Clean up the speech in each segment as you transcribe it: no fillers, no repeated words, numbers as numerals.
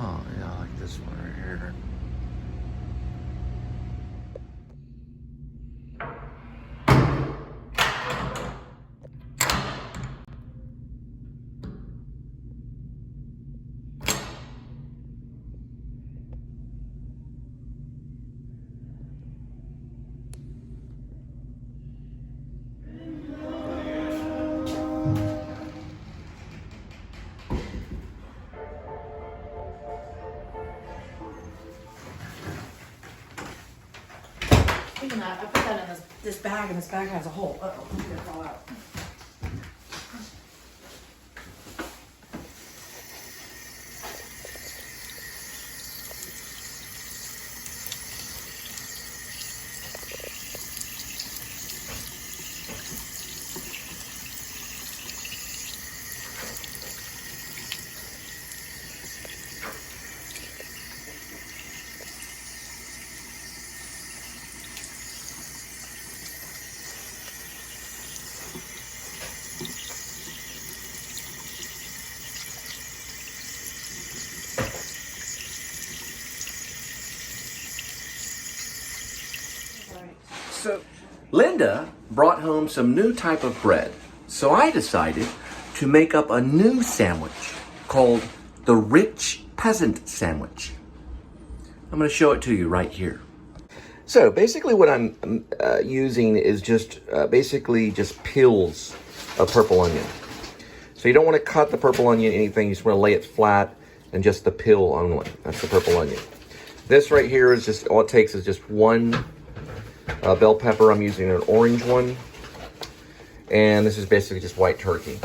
Oh, yeah, I like this one right here. Speaking of that, I put that in this bag, and this bag has a hole. Uh-oh, I'm gonna fall out. So, Linda brought home some new type of bread. So I decided to make up a new sandwich called the Rich Peasant Sandwich. I'm going to show it to you right here. So basically what I'm using is just basically just peels of purple onion. So you don't want to cut the purple onion anything, you just want to lay it flat and just the peel only. That's the purple onion. This right here is just, all it takes is just one bell pepper. I'm using an orange one. And this is basically just white turkey.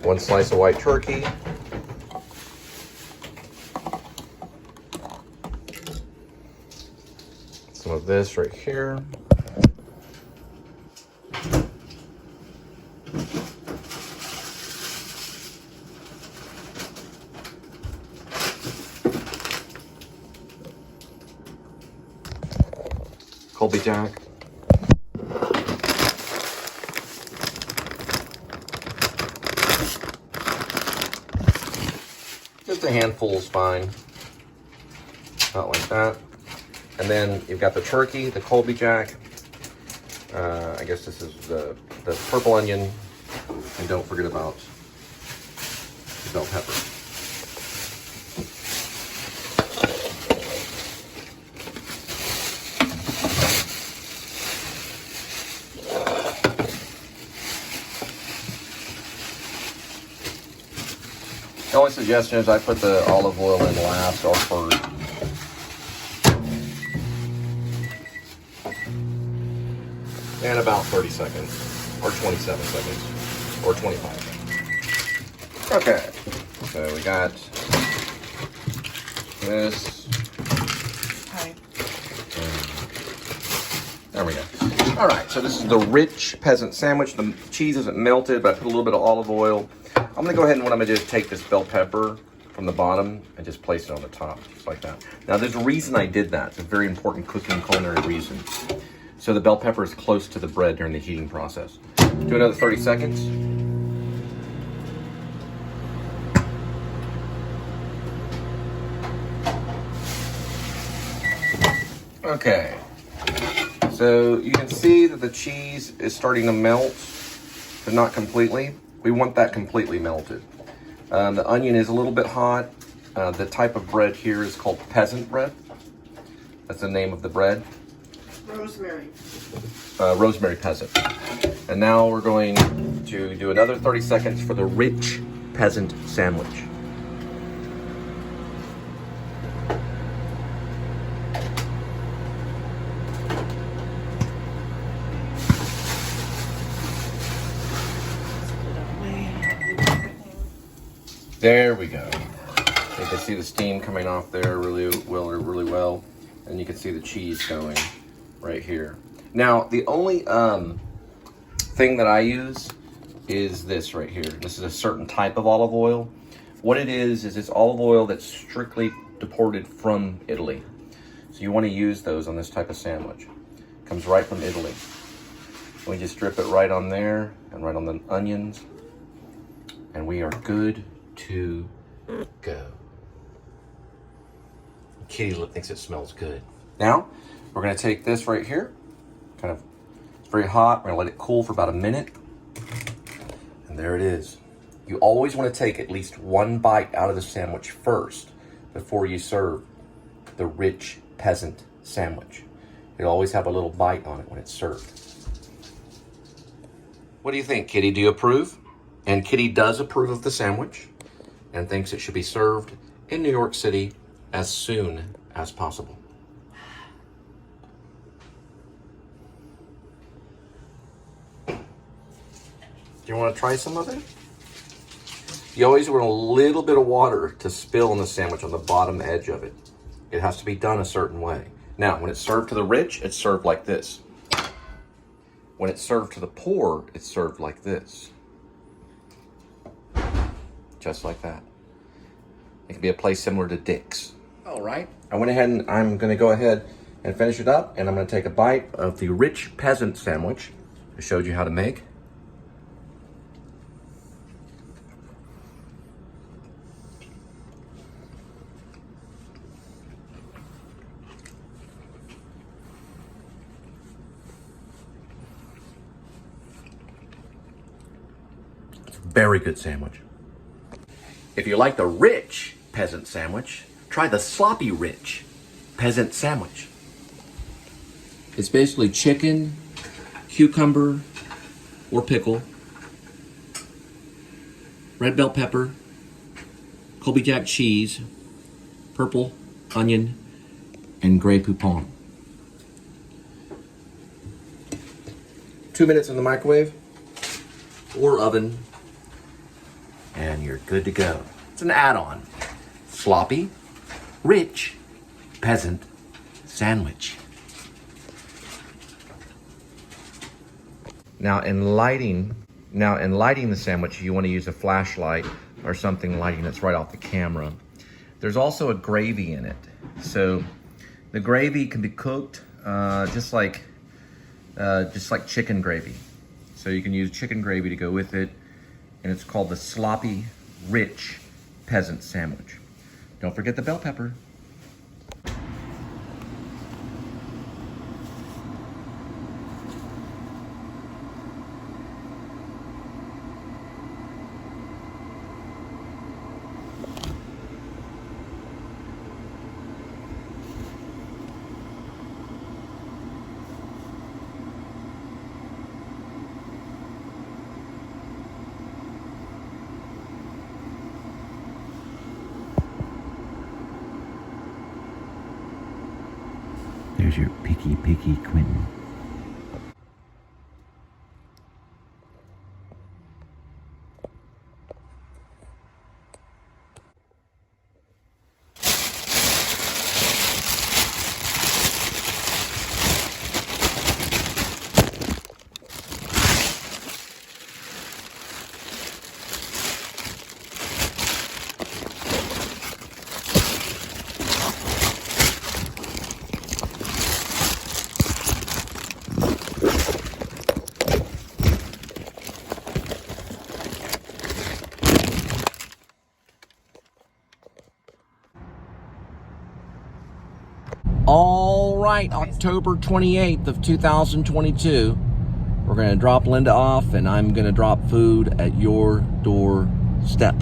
One slice of white turkey. Some of this right here. Colby Jack. Just a handful is fine. Not like that. And then you've got the turkey, the Colby Jack. I guess this is the purple onion. And don't forget about the bell pepper. The only suggestion is I put the olive oil in last or first. And about 30 seconds, or 27 seconds, or 25. Okay, so we got this. Hi. There we go. All right, so this is the Rich Peasant Sandwich. The cheese isn't melted, but I put a little bit of olive oil. I'm gonna go ahead and what I'm gonna do is take this bell pepper from the bottom and just place it on the top, just like that. Now there's a reason I did that. It's a very important cooking culinary reason. So the bell pepper is close to the bread during the heating process. Do another 30 seconds. Okay. So you can see that the cheese is starting to melt, but not completely. We want that completely melted. The onion is a little bit hot. The type of bread here is called peasant bread. That's the name of the bread. Rosemary. Rosemary peasant. And now we're going to do another 30 seconds for the Rich Peasant Sandwich. There we go. You can see the steam coming off there really well, and you can see the cheese going right here. Now, the only thing that I use is this right here. This is a certain type of olive oil. What it is it's olive oil that's strictly deported from Italy. So you want to use those on this type of sandwich. It comes right from Italy. We just drip it right on there and right on the onions, and we are good to go. Kitty thinks it smells good. Now, we're gonna take this right here, it's very hot. We're gonna let it cool for about a minute. And there it is. You always wanna take at least one bite out of the sandwich first before you serve the rich peasant sandwich. It'll always have a little bite on it when it's served. What do you think, Kitty? Do you approve? And Kitty does approve of the sandwich and thinks it should be served in New York City as soon as possible. Do you want to try some of it? You always want a little bit of water to spill on the sandwich on the bottom edge of it. It has to be done a certain way. Now, when it's served to the rich, it's served like this. When it's served to the poor, it's served like this. Just like that. It can be a place similar to Dick's. All right. I went ahead and I'm going to go ahead and finish it up, and I'm going to take a bite of the rich peasant sandwich I showed you how to make. Very good sandwich. If you like the rich peasant sandwich, try the sloppy rich peasant sandwich. It's basically chicken, cucumber or pickle, red bell pepper, Colby Jack cheese, purple onion, and Grey Poupon. 2 minutes in the microwave or oven, and you're good to go. It's an add-on. Sloppy, rich, peasant sandwich. Now in lighting the sandwich, you want to use a flashlight or something lighting that's right off the camera. There's also a gravy in it. So the gravy can be cooked just like chicken gravy. So you can use chicken gravy to go with it, and it's called the sloppy, rich peasant sandwich. Don't forget the bell pepper. There's your picky Quentin. All right, October 28th of 2022. We're gonna drop Linda off, and I'm gonna drop food at your doorstep.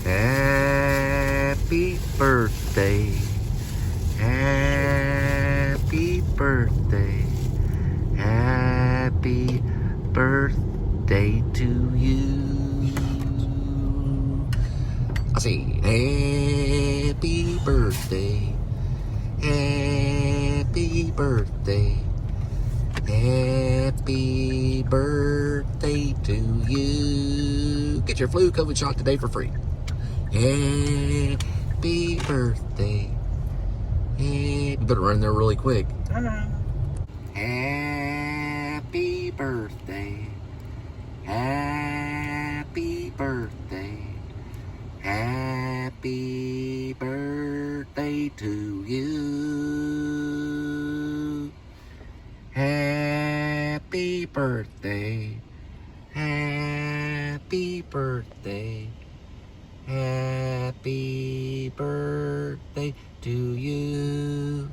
Happy birthday. Happy birthday. Happy birthday to you. I see. Happy birthday. Happy birthday. Happy birthday to you. Get your flu COVID shot today for free. Happy birthday. You better run there really quick. Happy birthday. Happy birthday. Happy birthday to you. Happy birthday. Happy Happy birthday. Happy birthday to you.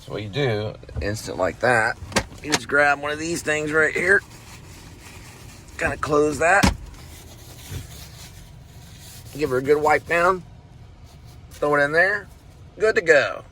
So what you do, instant like that, you just grab one of these things right here. Kind of close that. Give her a good wipe down. Throw it in there. Good to go.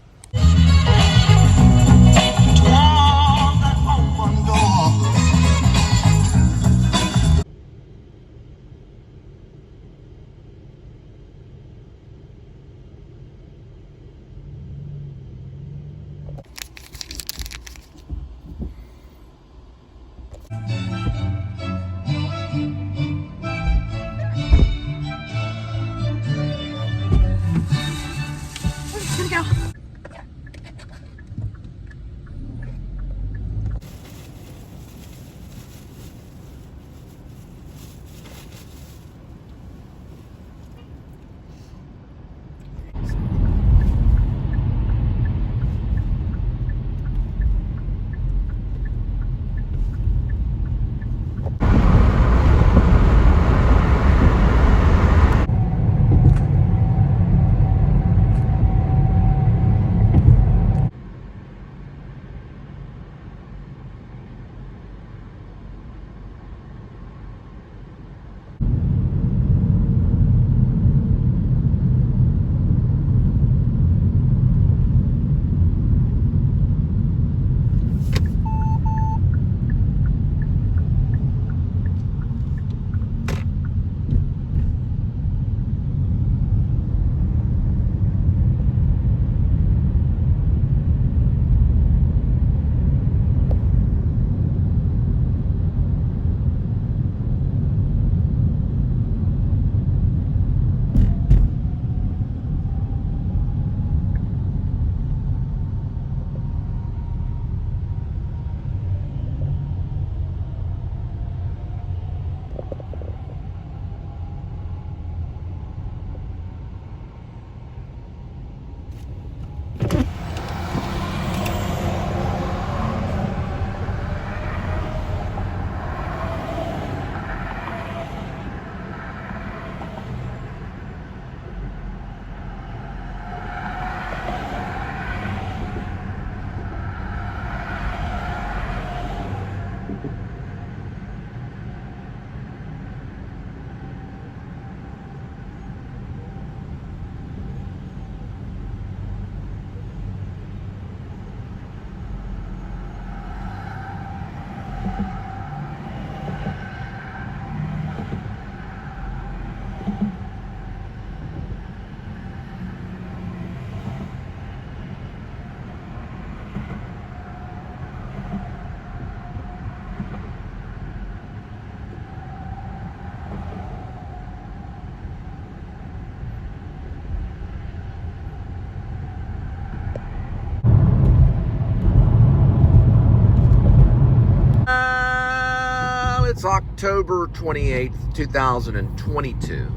It's October 28th, 2022,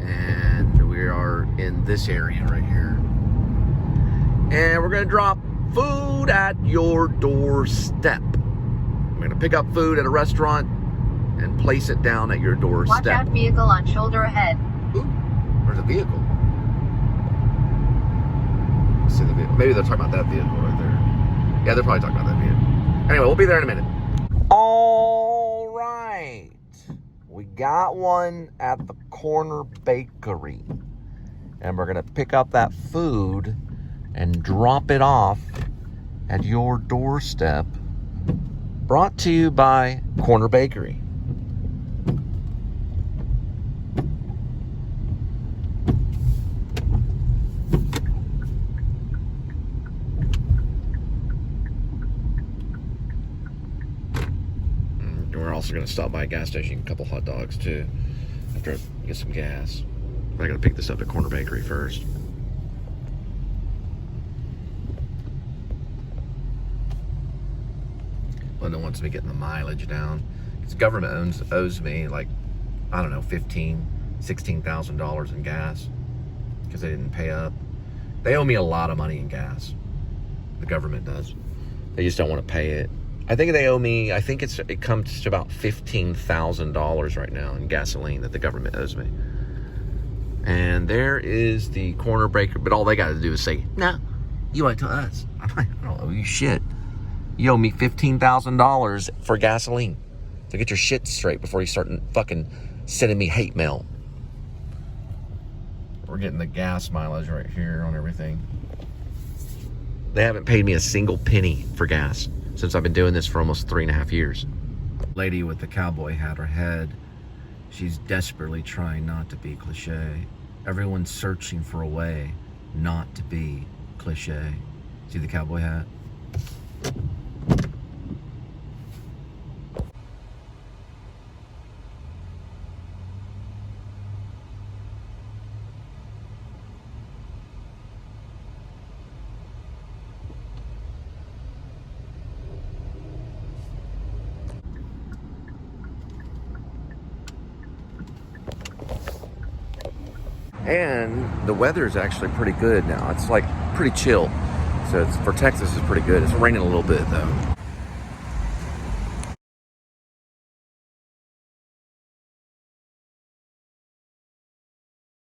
and we are in this area right here, and we're gonna drop food at your doorstep. We're gonna pick up food at a restaurant and place it down at your doorstep. Watch out, vehicle on shoulder ahead. Ooh, there's a vehicle. Let's see the vehicle. Maybe they're talking about that vehicle right there. Yeah, they're probably talking about that vehicle. Anyway, we'll be there in a minute. All right, we got one at the corner bakery, and we're gonna pick up that food and drop it off at your doorstep. Brought to you by Corner Bakery. We're also going to stop by a gas station, a couple hot dogs too, after I get some gas. But I got to pick this up at Corner Bakery first. Linda wants me getting the mileage down. Because government owes me like, I don't know, $16,000 in gas because they didn't pay up. They owe me a lot of money in gas. The government does. They just don't want to pay it. I think they owe me, it comes to about $15,000 right now in gasoline that the government owes me. And there is the corner breaker, but all they got to do is say, "No, you owe it to us." I'm like, "I don't owe you shit. You owe me $15,000 for gasoline. So get your shit straight before you start fucking sending me hate mail." We're getting the gas mileage right here on everything. They haven't paid me a single penny for gas since I've been doing this for almost 3.5 years. Lady with the cowboy hat, her head, she's desperately trying not to be cliche. Everyone's searching for a way not to be cliche. See the cowboy hat? And the weather is actually pretty good now. It's like pretty chill. So it's, for Texas, it's pretty good. It's raining a little bit though.